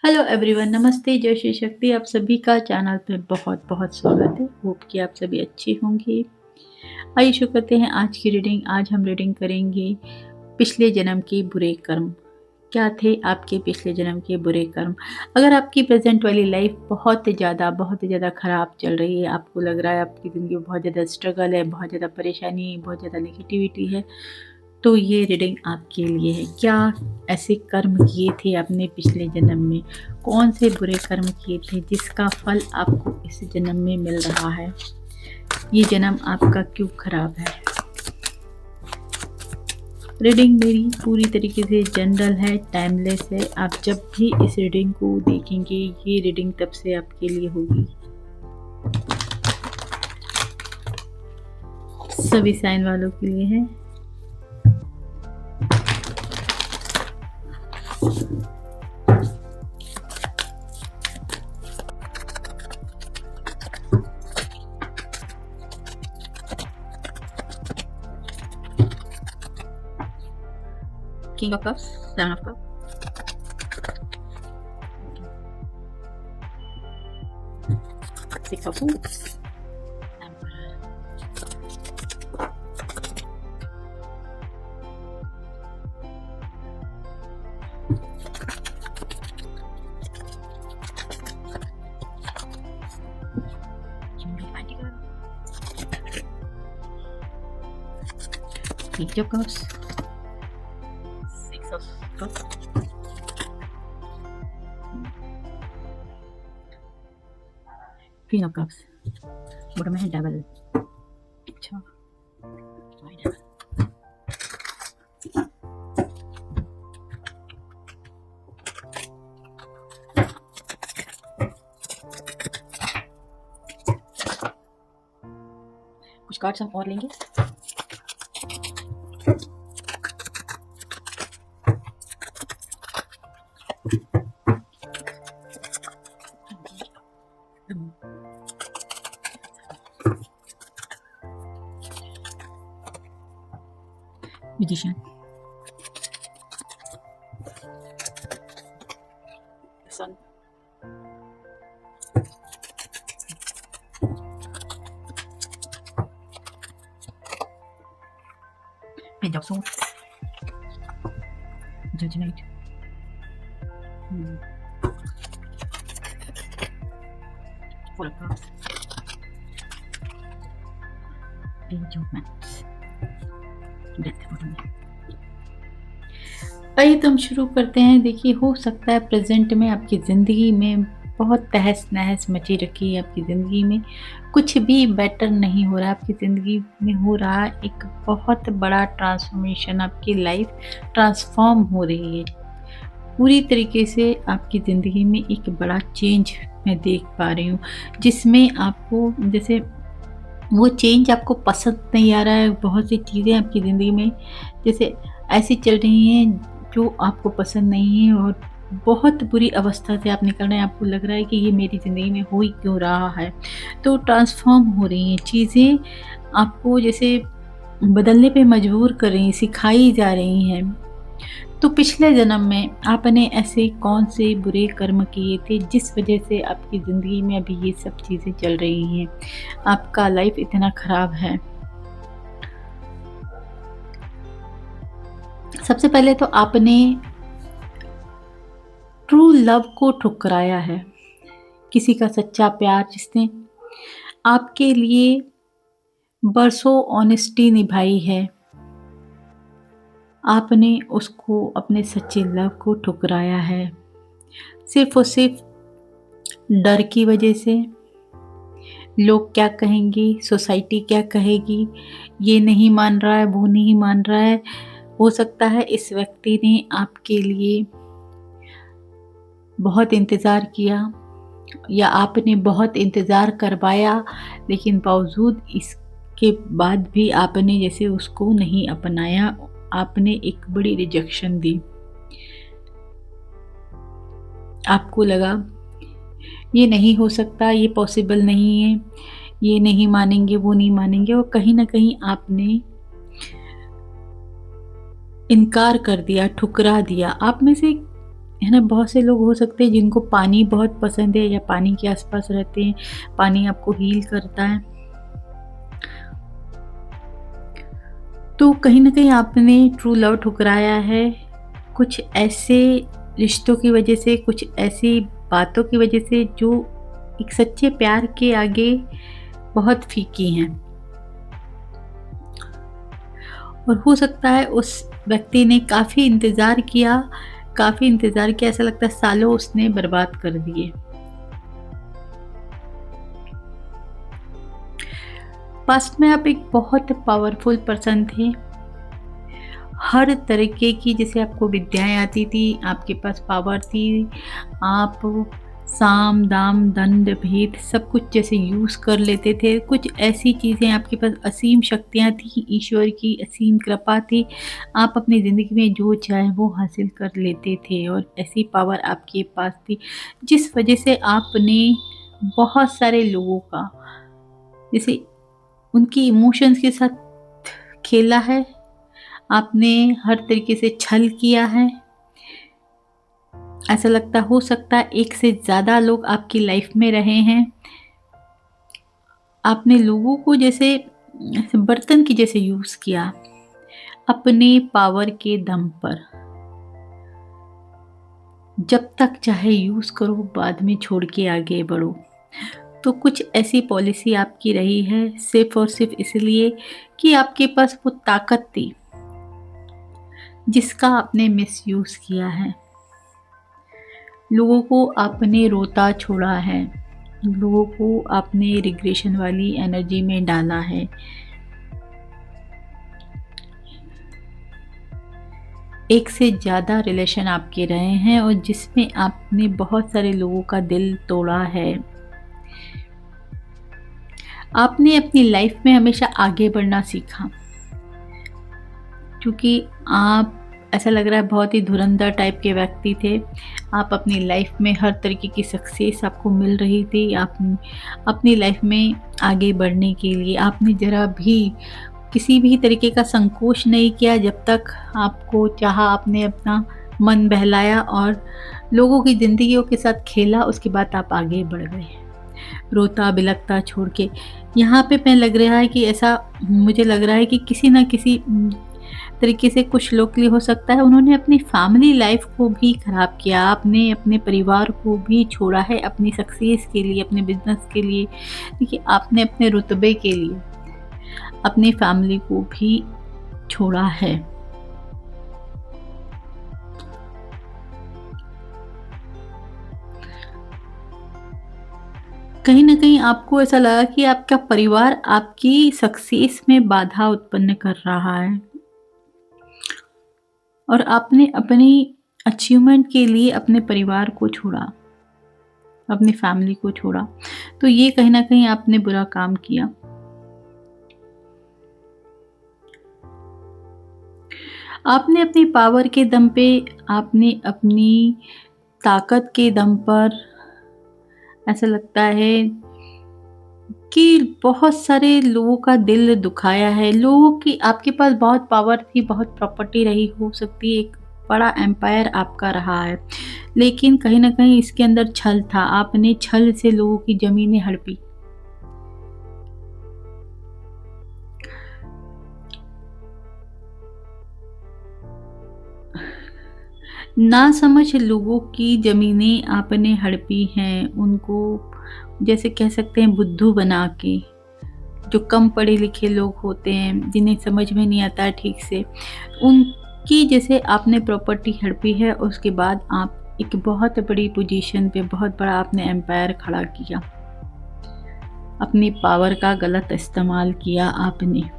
Hello everyone, नमस्ते, जय श्री शक्ति। आप सभी का चैनल पे बहुत बहुत स्वागत है। होप कि आप सभी अच्छे होंगे। आइए शुरू करते हैं आज की रीडिंग। आज हम रीडिंग करेंगे पिछले जन्म के बुरे कर्म। क्या थे आपके पिछले जन्म के बुरे कर्म? अगर आपकी प्रेजेंट वाली लाइफ बहुत ज़्यादा ख़राब चल रही है, आपको लग रहा है आपकी ज़िंदगी में बहुत ज़्यादा स्ट्रगल है, बहुत ज़्यादा परेशानी, बहुत ज़्यादा नेगेटिविटी है, तो ये रीडिंग आपके लिए है। क्या ऐसे कर्म किए थे आपने पिछले जन्म में? कौन से बुरे कर्म किए थे जिसका फल आपको इस जन्म में मिल रहा है? ये जन्म आपका क्यों खराब है? रीडिंग मेरी पूरी तरीके से जनरल है, टाइमलेस है। आप जब भी इस रीडिंग को देखेंगे, ये रीडिंग तब से आपके लिए होगी। सभी साइन वालों के लिए है। King of Cups, Seven of Cups, Six of Swords, Emperor, King of Pentacles, Page of Cups, Six of Cups, Queen of Cups, bottom में है डेविल। अच्छा, डेविल, कुछ कार्ड्स हम और लेंगे। Magician, Sun, Page of Swords, Judge Knight, Four of Cups, Page of Wands, Death bottom में। आइए तो हम शुरू करते हैं। देखिए, हो सकता है प्रेजेंट में आपकी ज़िंदगी में बहुत तहस नहस मची रखी है। आपकी ज़िंदगी में कुछ भी बेटर नहीं हो रहा। आपकी ज़िंदगी में हो रहा एक बहुत बड़ा ट्रांसफॉर्मेशन। आपकी लाइफ ट्रांसफॉर्म हो रही है पूरी तरीके से। आपकी ज़िंदगी में एक बड़ा चेंज मैं देख पा रही हूँ, जिसमें आपको जैसे वो चेंज आपको पसंद नहीं आ रहा है। बहुत सी चीज़ें आपकी ज़िंदगी में जैसे ऐसी चल रही हैं जो आपको पसंद नहीं है, और बहुत बुरी अवस्था से आप निकल रहे हैं। आपको लग रहा है कि ये मेरी ज़िंदगी में हो ही क्यों रहा है। तो ट्रांसफ़ॉर्म हो रही हैं चीज़ें, आपको जैसे बदलने पे मजबूर कर रही हैं, सिखाई जा रही हैं। तो पिछले जन्म में आपने ऐसे कौन से बुरे कर्म किए थे जिस वजह से आपकी ज़िंदगी में अभी ये सब चीज़ें चल रही हैं, आपका लाइफ इतना ख़राब है? सबसे पहले तो आपने ट्रू लव को ठुकराया है। किसी का सच्चा प्यार जिसने आपके लिए बरसों ऑनेस्टी निभाई है, आपने उसको, अपने सच्चे लव को ठुकराया है सिर्फ और सिर्फ डर की वजह से। लोग क्या कहेंगे, सोसाइटी क्या कहेगी, ये नहीं मान रहा है, वो नहीं मान रहा है। हो सकता है इस व्यक्ति ने आपके लिए बहुत इंतज़ार किया, या आपने बहुत इंतज़ार करवाया, लेकिन बावजूद इसके बाद भी आपने जैसे उसको नहीं अपनाया। आपने एक बड़ी रिजेक्शन दी। आपको लगा ये नहीं हो सकता, ये पॉसिबल नहीं है, ये नहीं मानेंगे, वो नहीं मानेंगे, और कहीं ना कहीं आपने इनकार कर दिया, ठुकरा दिया। आप में से है ना? बहुत से लोग हो सकते हैं जिनको पानी बहुत पसंद है या पानी के आस-पास रहते हैं, पानी आपको हील करता है। तो कहीं न कहीं आपने ट्रू लव ठुकराया है, कुछ ऐसे रिश्तों की वजह से, कुछ ऐसी बातों की वजह से जो एक सच्चे प्यार के आगे बहुत फीकी हैं। और हो सकता है उस व्यक्ति ने काफ़ी इंतज़ार किया, ऐसा लगता है सालों उसने बर्बाद कर दिए। पास्ट में आप एक बहुत पावरफुल पर्सन थे। हर तरीके की जैसे आपको विद्याएँ आती थी, आपके पास पावर थी, आप साम, दाम, दंड, भेद सब कुछ जैसे यूज़ कर लेते थे। कुछ ऐसी चीज़ें आपके पास असीम शक्तियाँ थी, ईश्वर की असीम कृपा थी। आप अपनी ज़िंदगी में जो चाहे वो हासिल कर लेते थे और ऐसी पावर आपके पास थी, जिस वजह से आपने बहुत सारे लोगों का जैसे उनकी इमोशंस के साथ खेला है। आपने हर तरीके से छल किया है। ऐसा हो सकता है एक से ज़्यादा लोग आपकी लाइफ में रहे हैं। आपने लोगों को जैसे बर्तन की जैसे यूज़ किया, अपने पावर के दम पर। जब तक चाहे यूज़ करो, बाद में छोड़ के आगे बढ़ो। तो कुछ ऐसी पॉलिसी आपकी रही है सिर्फ़ और सिर्फ़ इसलिए कि आपके पास वो ताकत थी, जिसका आपने मिसयूज़ किया है। लोगों को आपने रोता छोड़ा है, लोगों को आपने रिग्रेशन वाली एनर्जी में डाला है। एक से ज़्यादा रिलेशन आपके रहे हैं और जिसमें आपने बहुत सारे लोगों का दिल तोड़ा है। आपने अपनी लाइफ में हमेशा आगे बढ़ना सीखा, क्योंकि आप ऐसा लग रहा है बहुत ही धुरंधर टाइप के व्यक्ति थे। आप अपनी लाइफ में हर तरीके की सक्सेस आपको मिल रही थी। आप अपनी लाइफ में आगे बढ़ने के लिए आपने ज़रा भी किसी भी तरीके का संकोच नहीं किया। जब तक आपको चाहा आपने अपना मन बहलाया और लोगों की ज़िंदगियों के साथ खेला, उसके बाद आप आगे बढ़ गए। रोता बिलखता छोड़ के यहाँ पे मैं लग रहा है कि ऐसा मुझे लग रहा है कि किसी न किसी तरीके से कुछ लोग के लिए हो सकता है उन्होंने अपनी फैमिली लाइफ को भी ख़राब किया। आपने अपने परिवार को भी छोड़ा है अपनी सक्सेस के लिए, अपने बिज़नेस के लिए। देखिए, आपने अपने रुतबे के लिए अपनी फैमिली को भी छोड़ा है। कहीं न कहीं आपको ऐसा लगा कि आपका परिवार आपकी सक्सेस में बाधा उत्पन्न कर रहा है और आपने अपनी अचीवमेंट के लिए अपने परिवार को छोड़ा, अपनी फैमिली को छोड़ा। तो ये कहीं न कहीं आपने बुरा काम किया। आपने अपनी पावर के दम पे, आपने अपनी ताकत के दम पर ऐसा लगता है कि बहुत सारे लोगों का दिल दुखाया है। लोगों की आपके पास बहुत पावर थी, बहुत प्रॉपर्टी रही, हो सकती है एक बड़ा एम्पायर आपका रहा है। लेकिन कहीं न कहीं इसके अंदर छल था। आपने छल से लोगों की ज़मीनें हड़पी। नासमझ लोगों की ज़मीनें आपने हड़पी हैं, उनको जैसे कह सकते हैं बुद्धू बना के। जो कम पढ़े लिखे लोग होते हैं, जिन्हें समझ में नहीं आता है ठीक से, उनकी जैसे आपने प्रॉपर्टी हड़पी है। उसके बाद आप एक बहुत बड़ी पोजीशन पे, बहुत बड़ा आपने एम्पायर खड़ा किया। अपनी पावर का गलत इस्तेमाल किया आपने।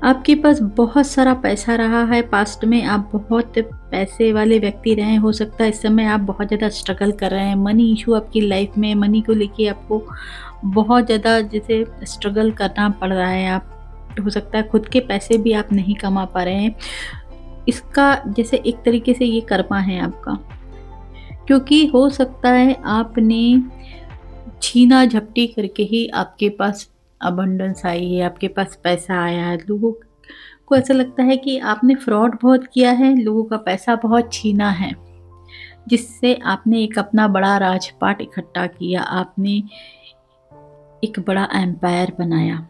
आपके पास बहुत सारा पैसा रहा है पास्ट में, आप बहुत पैसे वाले व्यक्ति रहे हैं। हो सकता है इस समय आप बहुत ज़्यादा स्ट्रगल कर रहे हैं। मनी इशू आपकी लाइफ में, मनी को लेके आपको बहुत ज़्यादा जैसे स्ट्रगल करना पड़ रहा है। आप हो सकता है खुद के पैसे भी आप नहीं कमा पा रहे हैं। इसका जैसे एक तरीके से ये कर्मा है आपका, क्योंकि हो सकता है आपने छीना झपटी करके ही आपके पास अबंडेंस आई है, आपके पास पैसा आया है। लोगों को ऐसा लगता है कि आपने फ्रॉड बहुत किया है, लोगों का पैसा बहुत छीना है, जिससे आपने एक अपना बड़ा राजपाट इकट्ठा किया, आपने एक बड़ा एम्पायर बनाया,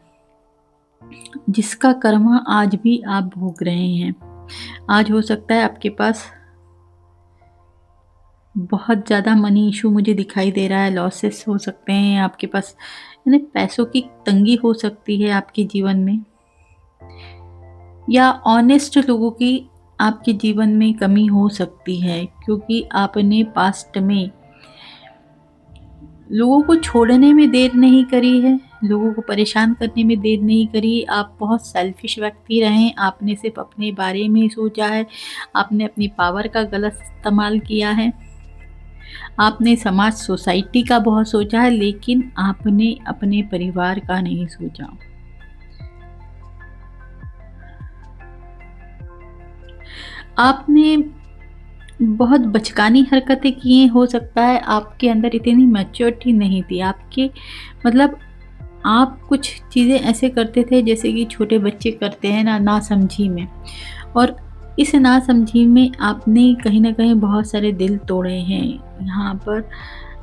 जिसका कर्मा आज भी आप भोग रहे हैं। आज हो सकता है आपके पास बहुत ज़्यादा मनी इशू मुझे दिखाई दे रहा है, लॉसेस हो सकते हैं आपके पास, यानी पैसों की तंगी हो सकती है आपके जीवन में, या ऑनेस्ट लोगों की आपके जीवन में कमी हो सकती है, क्योंकि आपने पास्ट में लोगों को छोड़ने में देर नहीं करी है, लोगों को परेशान करने में देर नहीं करी। आप बहुत सेल्फिश व्यक्ति रहे, आपने सिर्फ अपने बारे में ही सोचा है, आपने अपनी पावर का गलत इस्तेमाल किया है, आपने समाज सोसाइटी का बहुत सोचा है, लेकिन आपने अपने परिवार का नहीं सोचा। आपने बहुत बचकानी हरकतें की हैं, हो सकता है आपके अंदर इतनी मैच्योरिटी नहीं थी, आपके मतलब आप कुछ चीज़ें ऐसे करते थे जैसे कि छोटे बच्चे करते हैं ना, नासमझी में, और इस नासमझी में आपने कहीं न कहीं बहुत सारे दिल तोड़े हैं। यहाँ पर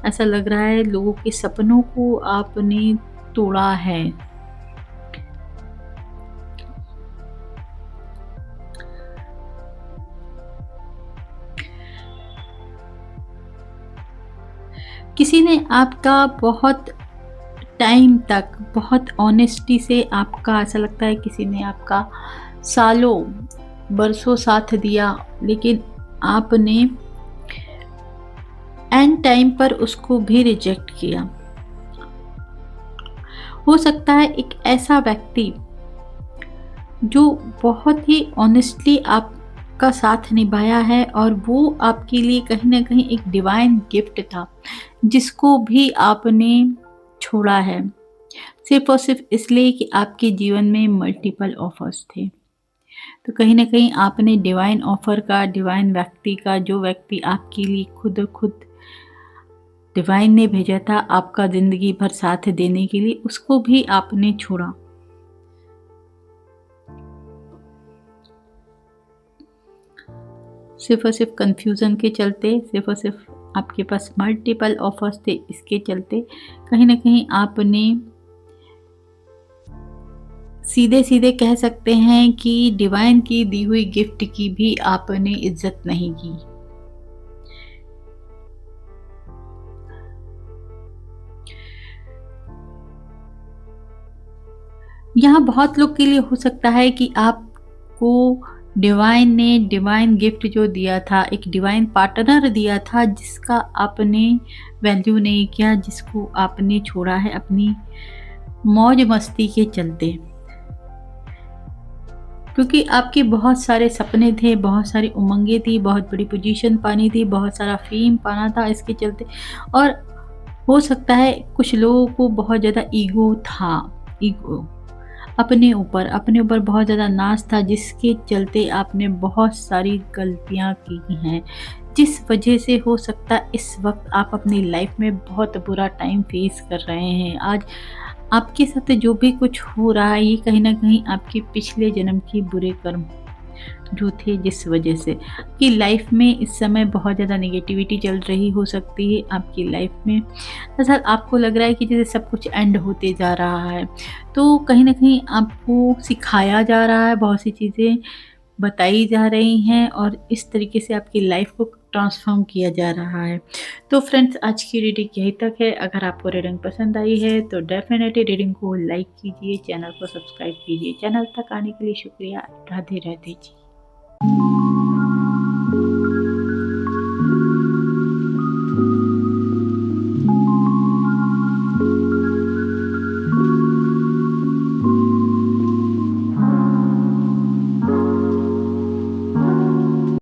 ऐसा लग रहा है लोगों के सपनों को आपने तोड़ा है। किसी ने आपका बहुत टाइम तक बहुत ऑनेस्टी से, आपका ऐसा लगता है किसी ने आपका सालों बरसों साथ दिया, लेकिन आपने एंड टाइम पर उसको भी रिजेक्ट किया। हो सकता है एक ऐसा व्यक्ति जो बहुत ही ऑनेस्टली आपका साथ निभाया है, और वो आपके लिए कहीं ना कहीं एक डिवाइन गिफ्ट था, जिसको भी आपने छोड़ा है सिर्फ और सिर्फ इसलिए कि आपके जीवन में मल्टीपल ऑफर्स थे। तो कहीं ना कहीं आपने डिवाइन ऑफर का, डिवाइन व्यक्ति का, जो व्यक्ति आपके लिए खुद खुद डिवाइन ने भेजा था आपका ज़िंदगी भर साथ देने के लिए, उसको भी आपने छोड़ा। सिर्फ और सिर्फ कंफ्यूजन के चलते, सिर्फ और सिर्फ आपके पास मल्टीपल ऑफर्स थे, इसके चलते कहीं ना कहीं आपने सीधे सीधे कह सकते हैं कि डिवाइन की दी हुई गिफ्ट की भी आपने इज्जत नहीं की। यहाँ बहुत लोग के लिए हो सकता है कि आपको डिवाइन ने डिवाइन गिफ्ट जो दिया था, एक डिवाइन पार्टनर दिया था, जिसका आपने वैल्यू नहीं किया, जिसको आपने छोड़ा है अपनी मौज मस्ती के चलते, क्योंकि आपके बहुत सारे सपने थे, बहुत सारी उमंगें थी, बहुत बड़ी पोजीशन पानी थी, बहुत सारा फेम पाना था, इसके चलते। और हो सकता है कुछ लोगों को बहुत ज़्यादा ईगो था, ईगो अपने ऊपर बहुत ज़्यादा नाज था, जिसके चलते आपने बहुत सारी गलतियां की हैं, जिस वजह से हो सकता है इस वक्त आप अपनी लाइफ में बहुत बुरा टाइम फेस कर रहे हैं। आज आपके साथ जो भी कुछ हो रहा है, ये कहीं ना कहीं आपके पिछले जन्म के बुरे कर्म जो थे, जिस वजह से आपकी लाइफ में इस समय बहुत ज़्यादा नेगेटिविटी चल रही हो सकती है आपकी लाइफ में। दरअसल आपको लग रहा है कि जैसे सब कुछ एंड होते जा रहा है, तो कहीं ना कहीं आपको सिखाया जा रहा है, बहुत सी चीज़ें बताई जा रही हैं, और इस तरीके से आपकी लाइफ को ट्रांसफॉर्म किया जा रहा है। तो फ्रेंड्स, आज की रीडिंग यहीं तक है। अगर आपको रीडिंग पसंद आई है तो डेफिनेटली रीडिंग को लाइक कीजिए, चैनल को सब्सक्राइब कीजिए। चैनल तक आने के लिए शुक्रिया। राधे राधे जी।